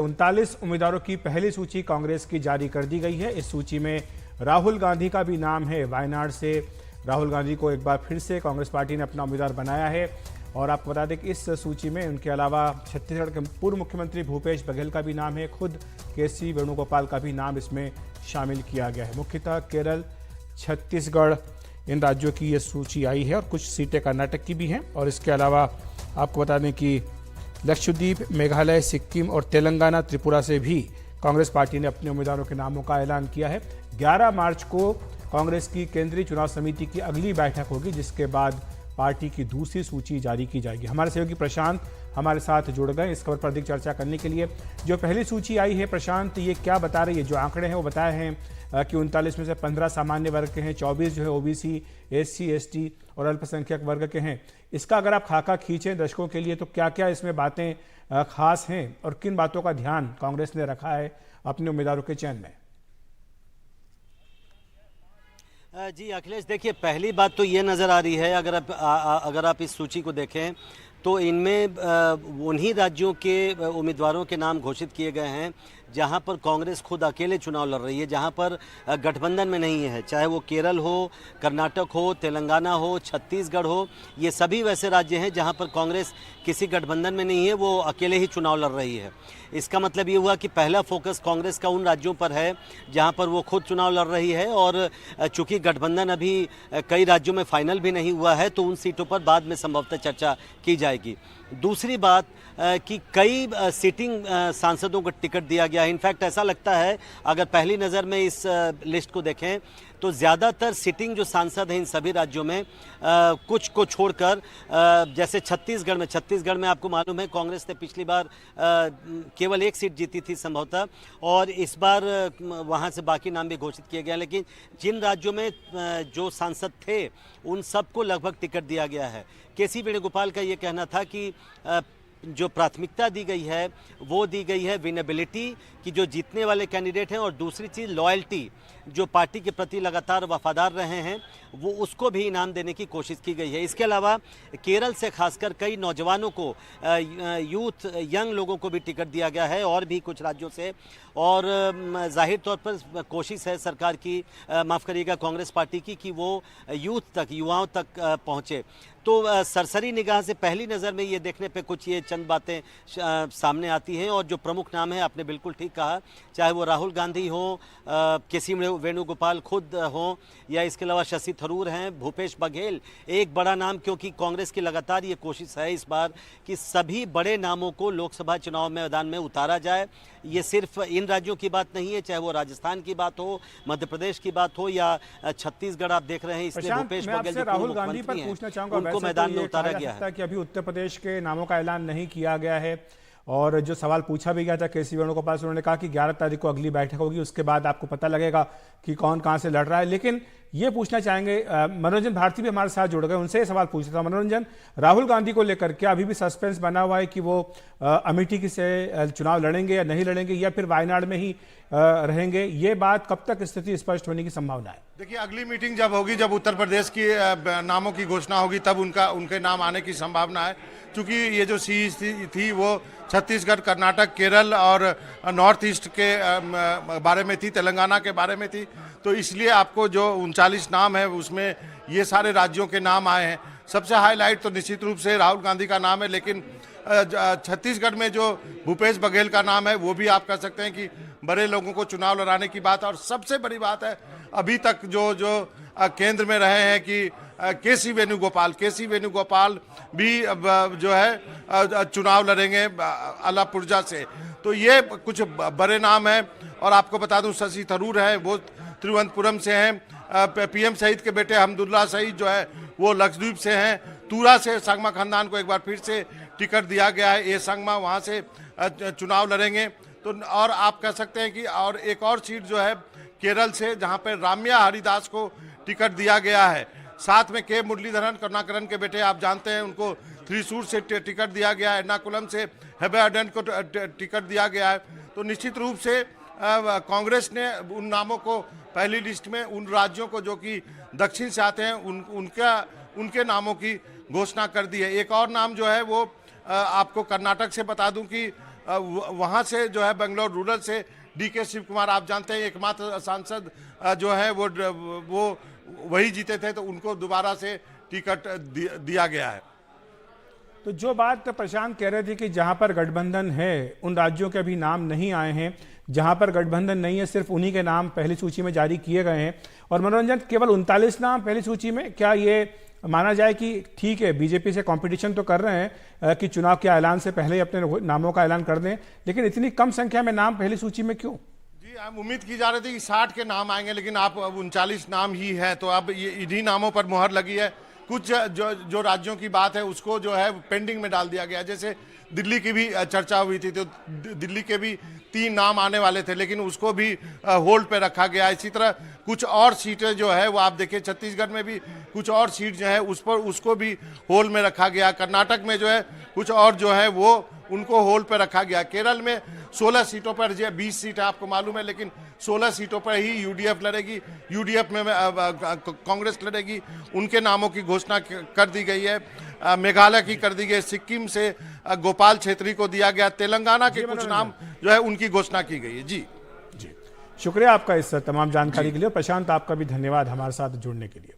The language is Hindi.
39 उम्मीदवारों की पहली सूची कांग्रेस की जारी कर दी गई है। इस सूची में राहुल गांधी का भी नाम है। वायनाड से राहुल गांधी को एक बार फिर से कांग्रेस पार्टी ने अपना उम्मीदवार बनाया है। और आपको बता दें कि इस सूची में उनके अलावा छत्तीसगढ़ के पूर्व मुख्यमंत्री भूपेश बघेल का भी नाम है। खुद केसी वेणुगोपाल का भी नाम इसमें शामिल किया गया है। मुख्यतः केरल, छत्तीसगढ़, इन राज्यों की ये सूची आई है और कुछ सीटें कर्नाटक की भी हैं। और इसके अलावा आपको बता दें कि लक्षद्वीप, मेघालय, सिक्किम और तेलंगाना, त्रिपुरा से भी कांग्रेस पार्टी ने अपने उम्मीदवारों के नामों का ऐलान किया है। 11 मार्च को कांग्रेस की केंद्रीय चुनाव समिति की अगली बैठक होगी, जिसके बाद पार्टी की दूसरी सूची जारी की जाएगी। हमारे सहयोगी प्रशांत हमारे साथ जुड़ गए इस खबर पर अधिक चर्चा करने के लिए। जो पहली सूची आई है प्रशांत, ये क्या बता रही है? जो आंकड़े हैं वो बताए हैं कि 39 में से 15 सामान्य वर्ग के हैं, 24 जो है ओबीसी, एससी, एसटी और अल्पसंख्यक वर्ग के हैं। इसका अगर आप खाका खींचें दर्शकों के लिए तो क्या क्या इसमें बातें खास हैं और किन बातों का ध्यान कांग्रेस ने रखा है अपने उम्मीदवारों के चयन में? जी अखिलेश, देखिए पहली बात तो ये नज़र आ रही है, अगर आप इस सूची को देखें तो इनमें उन्हीं राज्यों के उम्मीदवारों के नाम घोषित किए गए हैं जहां पर कांग्रेस खुद अकेले चुनाव लड़ रही है, जहां पर गठबंधन में नहीं है। चाहे वो केरल हो, कर्नाटक हो, तेलंगाना हो, छत्तीसगढ़ हो, ये सभी वैसे राज्य हैं जहां पर कांग्रेस किसी गठबंधन में नहीं है, वो अकेले ही चुनाव लड़ रही है। इसका मतलब ये हुआ कि पहला फोकस कांग्रेस का उन राज्यों पर है जहां पर वो खुद चुनाव लड़ रही है। और चूंकि गठबंधन अभी कई राज्यों में फाइनल भी नहीं हुआ है तो उन सीटों पर बाद में संभवतः चर्चा की जाएगी। दूसरी बात कि कई सिटिंग सांसदों को टिकट दिया गया है। इनफैक्ट ऐसा लगता है अगर पहली नज़र में इस लिस्ट को देखें तो ज़्यादातर सिटिंग जो सांसद हैं इन सभी राज्यों में कुछ को छोड़कर, जैसे छत्तीसगढ़ में आपको मालूम है कांग्रेस ने पिछली बार केवल एक सीट जीती थी संभवतः, और इस बार वहां से बाकी नाम भी घोषित किए गए। लेकिन जिन राज्यों में जो सांसद थे उन सबको लगभग टिकट दिया गया है। केसी वेणुगोपाल का ये कहना था कि जो प्राथमिकता दी गई है वो दी गई है विनेबिलिटी कि जो जीतने वाले कैंडिडेट हैं, और दूसरी चीज़ लॉयल्टी, जो पार्टी के प्रति लगातार वफादार रहे हैं वो उसको भी इनाम देने की कोशिश की गई है। इसके अलावा केरल से खासकर कई नौजवानों को, यंग लोगों को भी टिकट दिया गया है और भी कुछ राज्यों से। और जाहिर तौर पर कोशिश है सरकार की, माफ़ करिएगा कांग्रेस पार्टी की, कि वो यूथ तक, युवाओं तक पहुँचे। तो सरसरी निगाह से पहली नज़र में ये देखने पे कुछ ये चंद बातें सामने आती हैं। और जो प्रमुख नाम है, आपने बिल्कुल ठीक कहा, चाहे वो राहुल गांधी हो, केसी वेणुगोपाल खुद हो, या इसके अलावा शशि थरूर हैं, भूपेश बघेल एक बड़ा नाम, क्योंकि कांग्रेस की लगातार ये कोशिश है इस बार कि सभी बड़े नामों को लोकसभा चुनाव मैदान में उतारा जाए। ये सिर्फ इन राज्यों की बात नहीं है, चाहे वो राजस्थान की बात हो, मध्य प्रदेश की बात हो या छत्तीसगढ़ आप देख रहे हैं, इसलिए भूपेश बघेल जो राहुल गांधी पर पूछना चाहूंगा, उनको मैदान में उतारा गया है कि अभी उत्तर प्रदेश के नामों का ऐलान नहीं किया गया है। और जो सवाल पूछा भी गया था केसी वेणुगोपाल से, उन्होंने कहा कि 11 तारीख को अगली बैठक होगी, उसके बाद आपको पता लगेगा कि कौन कहां से लड़ रहा है। लेकिन ये पूछना चाहेंगे, मनोरंजन भारती भी हमारे साथ जुड़ गए, उनसे ये सवाल पूछा था। मनोरंजन, राहुल गांधी को लेकर क्या अभी भी सस्पेंस बना हुआ है कि वो अमेठी से चुनाव लड़ेंगे या नहीं लड़ेंगे, या फिर वायनाड में ही रहेंगे? ये बात कब तक स्थिति स्पष्ट होने की संभावना है? देखिए, अगली मीटिंग जब होगी, जब उत्तर प्रदेश की नामों की घोषणा होगी, तब उनके नाम आने की संभावना है। क्योंकि ये जो सीट थी वो छत्तीसगढ़, कर्नाटक, केरल और नॉर्थ ईस्ट के बारे में थी, तेलंगाना के बारे में थी। तो इसलिए आपको जो 39 नाम है उसमें ये सारे राज्यों के नाम आए हैं। सबसे हाईलाइट तो निश्चित रूप से राहुल गांधी का नाम है, लेकिन छत्तीसगढ़ में जो भूपेश बघेल का नाम है वो भी आप कह सकते हैं कि बड़े लोगों को चुनाव लड़ाने की बात है। और सबसे बड़ी बात है, अभी तक जो केंद्र में रहे हैं कि केसी वेणुगोपाल भी जो है चुनाव लड़ेंगे अलापुरजा से। तो ये कुछ बड़े नाम हैं। और आपको बता दूं, शशि थरूर है, वो तिरुवनंतपुरम से हैं। पीएम शहीद के बेटे हमदुल्ला शहीद जो है वो लक्षद्वीप से हैं। तूरा से संगमा खानदान को एक बार फिर से टिकट दिया गया है, ए संगमा, वहाँ से चुनाव लड़ेंगे। तो और आप कह सकते हैं कि और एक और सीट जो है केरल से, जहाँ पर राम्या हरिदास को टिकट दिया गया है। साथ में के मुरलीधरन, करुणाकरन के बेटे, आप जानते हैं, उनको थ्रीसूर से टिकट दिया गया है। एर्नाकुलम से हेबे अडन को टिकट दिया गया है। तो निश्चित रूप से कांग्रेस ने उन नामों को पहली लिस्ट में, उन राज्यों को जो कि दक्षिण से आते हैं, उनके नामों की घोषणा कर दी है। एक और नाम जो है वो आपको कर्नाटक से बता दूं कि वहाँ से जो है बेंगलोर रूरल से DK शिव कुमार, आप जानते हैं एकमात्र सांसद जो है वो वही जीते थे, तो उनको दोबारा से टिकट दिया गया है। तो जो बात प्रशांत कह रहे थे कि जहां पर गठबंधन है उन राज्यों के अभी नाम नहीं आए हैं, जहां पर गठबंधन नहीं है सिर्फ उन्हीं के नाम पहली सूची में जारी किए गए हैं, और मनोरंजन केवल 39 नाम पहली सूची में, क्या ये माना जाए कि ठीक है बीजेपी से कंपटीशन तो कर रहे हैं कि चुनाव के ऐलान से पहले ही अपने नामों का ऐलान कर दें, लेकिन इतनी कम संख्या में नाम पहली सूची में क्यों? जी, हम उम्मीद की जा रही थी कि 60 के नाम आएंगे, लेकिन आप 39 नाम ही है, तो अब ये इन्हीं नामों पर मुहर लगी है। कुछ जो राज्यों की बात है उसको जो है पेंडिंग में डाल दिया गया, जैसे दिल्ली की भी चर्चा हुई थी, तो दिल्ली के भी 3 नाम आने वाले थे, लेकिन उसको भी होल्ड पे रखा गया। इसी तरह कुछ और सीटें जो है वो आप देखिए, छत्तीसगढ़ में भी कुछ और सीट जो है उसको भी होल्ड में रखा गया। कर्नाटक में जो है कुछ और जो है वो उनको होल्ड पे रखा गया। केरल में 16 सीटों पर, जो 20 सीट है आपको मालूम है, लेकिन 16 सीटों पर ही UDF लड़ेगी। UDF में कांग्रेस लड़ेगी, उनके नामों की घोषणा कर दी गई है। मेघालय की कर दी गई, सिक्किम से गोपाल छेत्री को दिया गया, तेलंगाना के कुछ नाम जो है उनकी घोषणा की गई है। जी शुक्रिया आपका इस तमाम जानकारी के लिए। प्रशांत, आपका भी धन्यवाद हमारे साथ जुड़ने के लिए।